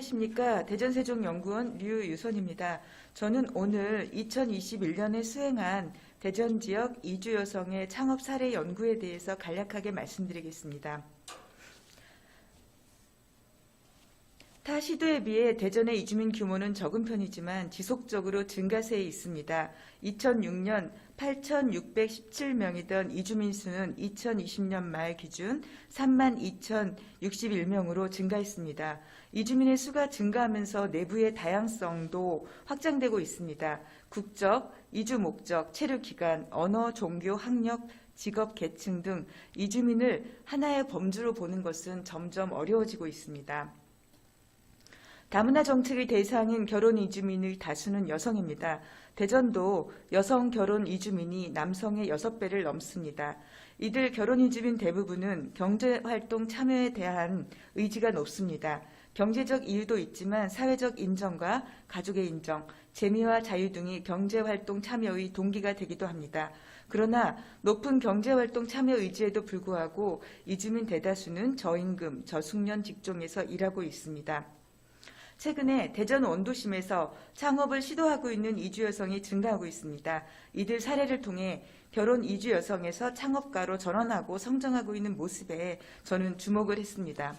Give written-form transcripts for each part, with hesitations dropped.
안녕하십니까. 대전세종연구원 류유선입니다. 저는 오늘 2021년에 수행한 대전 지역 이주 여성의 창업 사례 연구에 대해서 간략하게 말씀드리겠습니다. 타 시도에 비해 대전의 이주민 규모는 적은 편이지만 지속적으로 증가세에 있습니다. 2006년 8,617명이던 이주민 수는 2020년 말 기준 32,061명으로 증가했습니다. 이주민의 수가 증가하면서 내부의 다양성도 확장되고 있습니다. 국적, 이주 목적, 체류 기간, 언어, 종교, 학력, 직업, 계층 등 이주민을 하나의 범주로 보는 것은 점점 어려워지고 있습니다. 다문화 정책의 대상인 결혼 이주민의 다수는 여성입니다. 대전도 여성 결혼 이주민이 남성의 6배를 넘습니다. 이들 결혼 이주민 대부분은 경제활동 참여에 대한 의지가 높습니다. 경제적 이유도 있지만 사회적 인정과 가족의 인정, 재미와 자유 등이 경제활동 참여의 동기가 되기도 합니다. 그러나 높은 경제활동 참여 의지에도 불구하고 이주민 대다수는 저임금, 저숙련 직종에서 일하고 있습니다. 최근에 대전 원도심에서 창업을 시도하고 있는 이주 여성이 증가하고 있습니다. 이들 사례를 통해 결혼 이주 여성에서 창업가로 전환하고 성장하고 있는 모습에 저는 주목을 했습니다.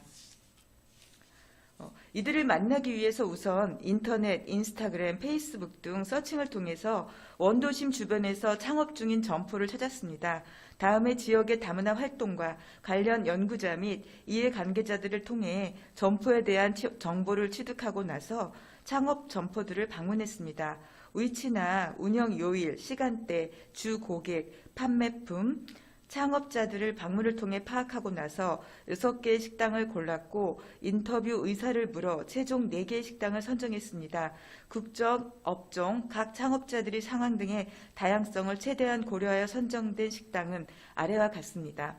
이들을 만나기 위해서 우선 인터넷, 인스타그램, 페이스북 등 서칭을 통해서 원도심 주변에서 창업 중인 점포를 찾았습니다. 다음에 지역의 다문화 활동과 관련 연구자 및 이해관계자들을 통해 점포에 대한 정보를 취득하고 나서 창업 점포들을 방문했습니다. 위치나 운영 요일, 시간대, 주 고객, 판매품, 창업자들을 방문을 통해 파악하고 나서 6개의 식당을 골랐고 인터뷰 의사를 물어 최종 4개의 식당을 선정했습니다. 국적, 업종, 각 창업자들의 상황 등의 다양성을 최대한 고려하여 선정된 식당은 아래와 같습니다.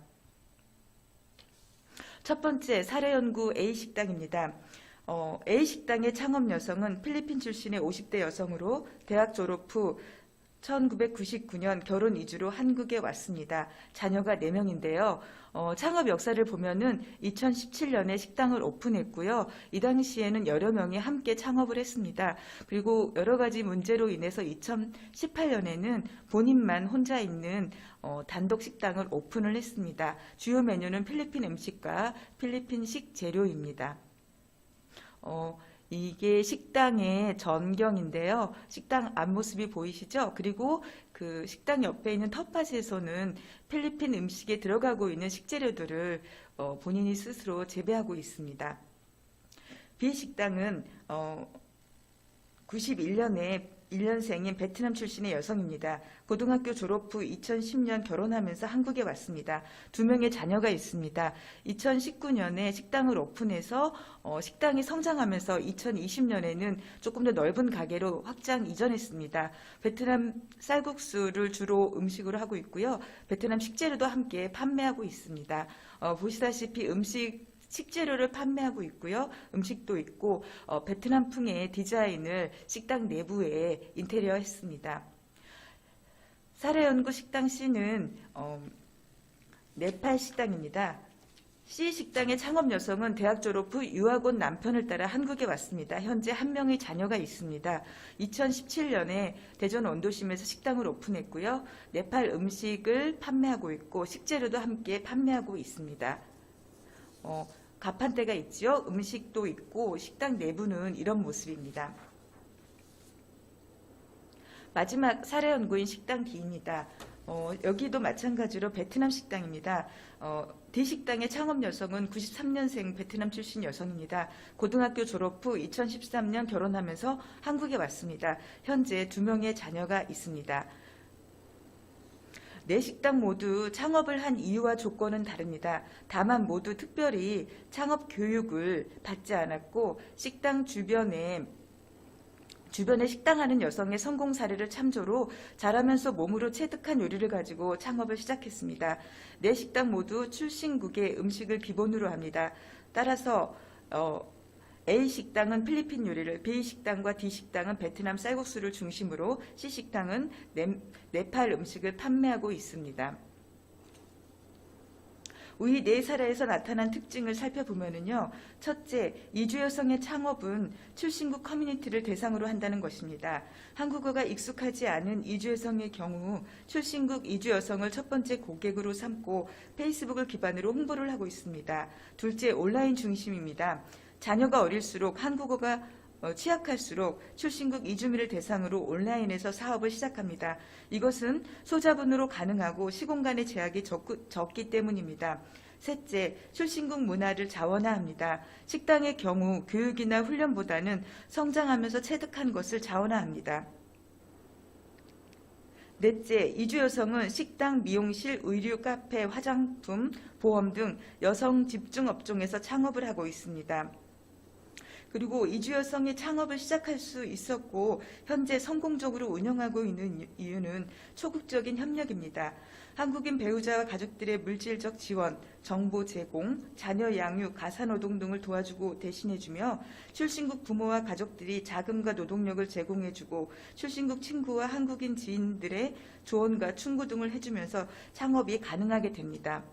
첫 번째 사례연구 A식당입니다. A식당의 창업 여성은 필리핀 출신의 50대 여성으로 대학 졸업 후 1999년 결혼 이주로 한국에 왔습니다. 자녀가 4명인데요. 창업 역사를 보면은 2017년에 식당을 오픈했고요. 이 당시에는 여러 명이 함께 창업을 했습니다. 그리고 여러 가지 문제로 인해서 2018년에는 본인만 혼자 있는 단독 식당을 오픈을 했습니다. 주요 메뉴는 필리핀 음식과 필리핀식 재료입니다. 이게 식당의 전경인데요. 식당 앞모습이 보이시죠? 그리고 그 식당 옆에 있는 텃밭에서는 필리핀 음식에 들어가고 있는 식재료들을 본인이 스스로 재배하고 있습니다. B식당은 91년에 1년생인 베트남 출신의 여성입니다. 고등학교 졸업 후 2010년 결혼하면서 한국에 왔습니다. 2명의 자녀가 있습니다. 2019년에 식당을 오픈해서 식당이 성장하면서 2020년에는 조금 더 넓은 가게로 확장 이전했습니다. 베트남 쌀국수를 주로 음식으로 하고 있고요. 베트남 식재료도 함께 판매하고 있습니다. 보시다시피 식재료를 판매하고 있고요. 음식도 있고 베트남풍의 디자인을 식당 내부에 인테리어했습니다. 사례연구 식당 C는 네팔 식당입니다. C 식당의 창업 여성은 대학 졸업 후 유학 온 남편을 따라 한국에 왔습니다. 현재 1명의 자녀가 있습니다. 2017년에 대전 원도심에서 식당을 오픈했고요. 네팔 음식을 판매하고 있고 식재료도 함께 판매하고 있습니다. 가판대가 있죠. 음식도 있고 식당 내부는 이런 모습입니다. 마지막 사례 연구인 식당 D입니다. 여기도 마찬가지로 베트남 식당입니다. D식당의 창업 여성은 93년생 베트남 출신 여성입니다. 고등학교 졸업 후 2013년 결혼하면서 한국에 왔습니다. 현재 2명의 자녀가 있습니다. 4식당 모두 창업을 한 이유와 조건은 다릅니다. 다만 모두 특별히 창업 교육을 받지 않았고 식당 주변에 식당하는 여성의 성공 사례를 참조로 잘하면서 몸으로 체득한 요리를 가지고 창업을 시작했습니다. 4식당 모두 출신국의 음식을 기본으로 합니다. 따라서 A식당은 필리핀 요리를, B식당과 D식당은 베트남 쌀국수를 중심으로 C식당은 네팔 음식을 판매하고 있습니다. 위 네 사례에서 나타난 특징을 살펴보면요. 첫째, 이주 여성의 창업은 출신국 커뮤니티를 대상으로 한다는 것입니다. 한국어가 익숙하지 않은 이주 여성의 경우 출신국 이주 여성을 첫 번째 고객으로 삼고 페이스북을 기반으로 홍보를 하고 있습니다. 둘째, 온라인 중심입니다. 자녀가 어릴수록 한국어가 취약할수록 출신국 이주민을 대상으로 온라인에서 사업을 시작합니다. 이것은 소자본으로 가능하고 시공간의 제약이 적기 때문입니다. 셋째, 출신국 문화를 자원화합니다. 식당의 경우 교육이나 훈련보다는 성장하면서 체득한 것을 자원화합니다. 넷째, 이주 여성은 식당, 미용실, 의류, 카페, 화장품, 보험 등 여성 집중 업종에서 창업을 하고 있습니다. 그리고 이주 여성이 창업을 시작할 수 있었고 현재 성공적으로 운영하고 있는 이유는 초국적인 협력입니다. 한국인 배우자와 가족들의 물질적 지원, 정보 제공, 자녀 양육, 가사노동 등을 도와주고 대신해주며 출신국 부모와 가족들이 자금과 노동력을 제공해주고 출신국 친구와 한국인 지인들의 조언과 충고 등을 해주면서 창업이 가능하게 됩니다.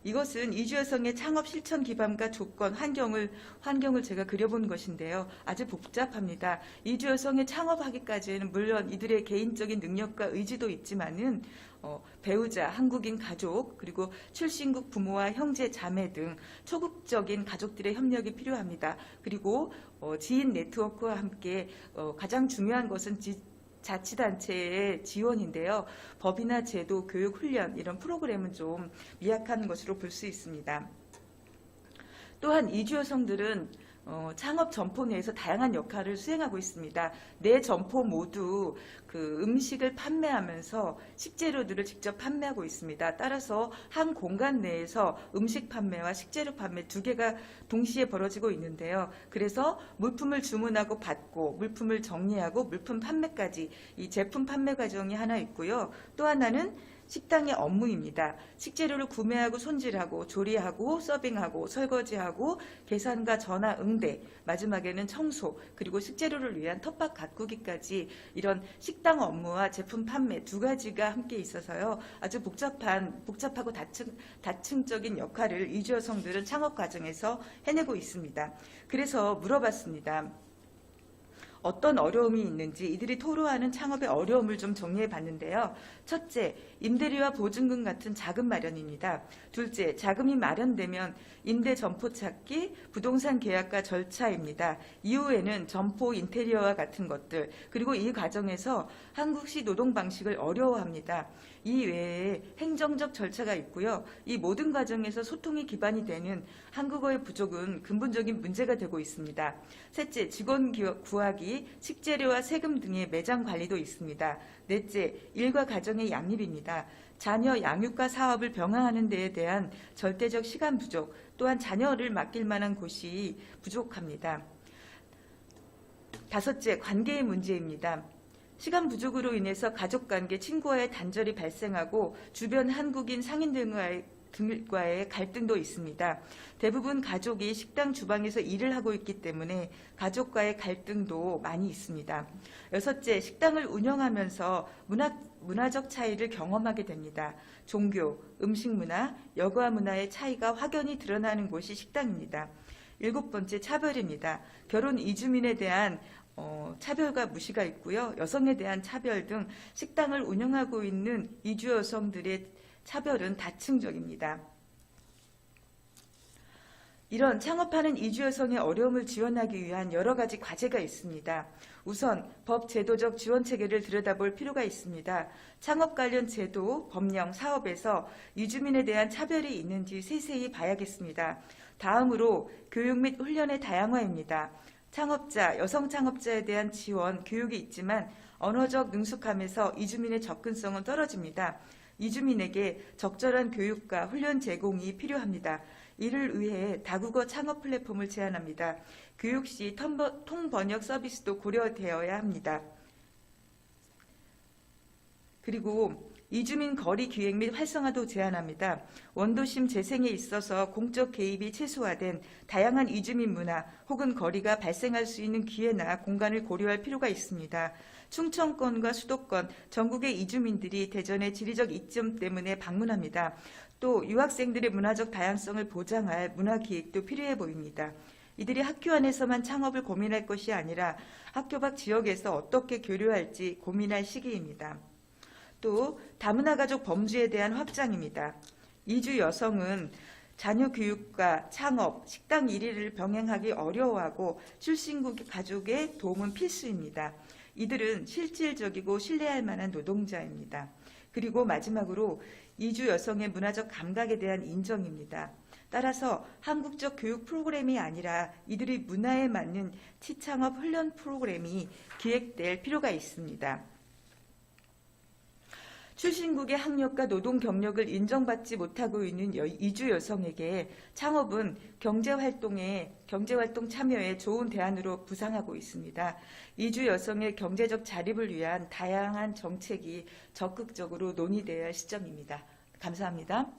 이것은 이주 여성의 창업 실천 기반과 조건, 환경을 제가 그려본 것인데요. 아주 복잡합니다. 이주 여성의 창업하기까지는 물론 이들의 개인적인 능력과 의지도 있지만은 배우자, 한국인 가족, 그리고 출신국 부모와 형제, 자매 등 초국적인 가족들의 협력이 필요합니다. 그리고 지인 네트워크와 함께 가장 중요한 것은 자치단체의 지원인데요. 법이나 제도, 교육, 훈련 이런 프로그램은 좀 미약한 것으로 볼 수 있습니다. 또한 이주 여성들은 창업 점포 내에서 다양한 역할을 수행하고 있습니다. 네 점포 모두 그 음식을 판매하면서 식재료들을 직접 판매하고 있습니다. 따라서 한 공간 내에서 음식 판매와 식재료 판매 두 개가 동시에 벌어지고 있는데요. 그래서 물품을 주문하고 받고 물품을 정리하고 물품 판매까지 이 제품 판매 과정이 하나 있고요. 또 하나는 식당의 업무입니다. 식재료를 구매하고 손질하고 조리하고 서빙하고 설거지하고 계산과 전화 응대, 마지막에는 청소, 그리고 식재료를 위한 텃밭 가꾸기까지 이런 식당 업무와 제품 판매 두 가지가 함께 있어서요. 아주 복잡하고 다층적인 역할을 이주 여성들은 창업 과정에서 해내고 있습니다. 그래서 물어봤습니다. 어떤 어려움이 있는지 이들이 토로하는 창업의 어려움을 좀 정리해 봤는데요. 첫째, 임대료와 보증금 같은 자금 마련입니다. 둘째, 자금이 마련되면 임대 점포 찾기, 부동산 계약과 절차입니다. 이후에는 점포 인테리어와 같은 것들, 그리고 이 과정에서 한국식 노동 방식을 어려워합니다. 이 외에 행정적 절차가 있고요. 이 모든 과정에서 소통이 기반이 되는 한국어의 부족은 근본적인 문제가 되고 있습니다. 셋째, 직원 구하기, 식재료와 세금 등의 매장 관리도 있습니다. 넷째, 일과 가정의 양립입니다. 자녀 양육과 사업을 병행하는 데에 대한 절대적 시간 부족, 또한 자녀를 맡길 만한 곳이 부족합니다. 다섯째, 관계의 문제입니다. 시간 부족으로 인해서 가족관계, 친구와의 단절이 발생하고 주변 한국인 상인들과의 갈등도 있습니다. 대부분 가족이 식당 주방에서 일을 하고 있기 때문에 가족과의 갈등도 많이 있습니다. 여섯째, 식당을 운영하면서 문화적 차이를 경험하게 됩니다. 종교, 음식 문화, 여가 문화의 차이가 확연히 드러나는 곳이 식당입니다. 일곱 번째, 차별입니다. 결혼 이주민에 대한 차별과 무시가 있고요. 여성에 대한 차별 등 식당을 운영하고 있는 이주 여성들의 차별은 다층적입니다. 이런 창업하는 이주 여성의 어려움을 지원하기 위한 여러 가지 과제가 있습니다. 우선 법 제도적 지원 체계를 들여다볼 필요가 있습니다. 창업 관련 제도, 법령, 사업에서 이주민에 대한 차별이 있는지 세세히 봐야겠습니다. 다음으로 교육 및 훈련의 다양화입니다. 창업자, 여성 창업자에 대한 지원, 교육이 있지만 언어적 능숙함에서 이주민의 접근성은 떨어집니다. 이주민에게 적절한 교육과 훈련 제공이 필요합니다. 이를 위해 다국어 창업 플랫폼을 제안합니다. 교육 시 통번역 서비스도 고려되어야 합니다. 그리고 이주민 거리 기획 및 활성화도 제안합니다. 원도심 재생에 있어서 공적 개입이 최소화된 다양한 이주민 문화 혹은 거리가 발생할 수 있는 기회나 공간을 고려할 필요가 있습니다. 충청권과 수도권, 전국의 이주민들이 대전의 지리적 이점 때문에 방문합니다. 또 유학생들의 문화적 다양성을 보장할 문화기획도 필요해 보입니다. 이들이 학교 안에서만 창업을 고민할 것이 아니라 학교 밖 지역에서 어떻게 교류할지 고민할 시기입니다. 또 다문화 가족 범주에 대한 확장입니다. 이주 여성은 자녀 교육과 창업, 식당 일위를 병행하기 어려워하고 출신국 가족의 도움은 필수입니다. 이들은 실질적이고 신뢰할 만한 노동자입니다. 그리고 마지막으로 이주 여성의 문화적 감각에 대한 인정입니다. 따라서 한국적 교육 프로그램이 아니라 이들의 문화에 맞는 치창업 훈련 프로그램이 기획될 필요가 있습니다. 출신국의 학력과 노동 경력을 인정받지 못하고 있는 이주 여성에게 창업은 경제활동 참여에 좋은 대안으로 부상하고 있습니다. 이주 여성의 경제적 자립을 위한 다양한 정책이 적극적으로 논의되어야 할 시점입니다. 감사합니다.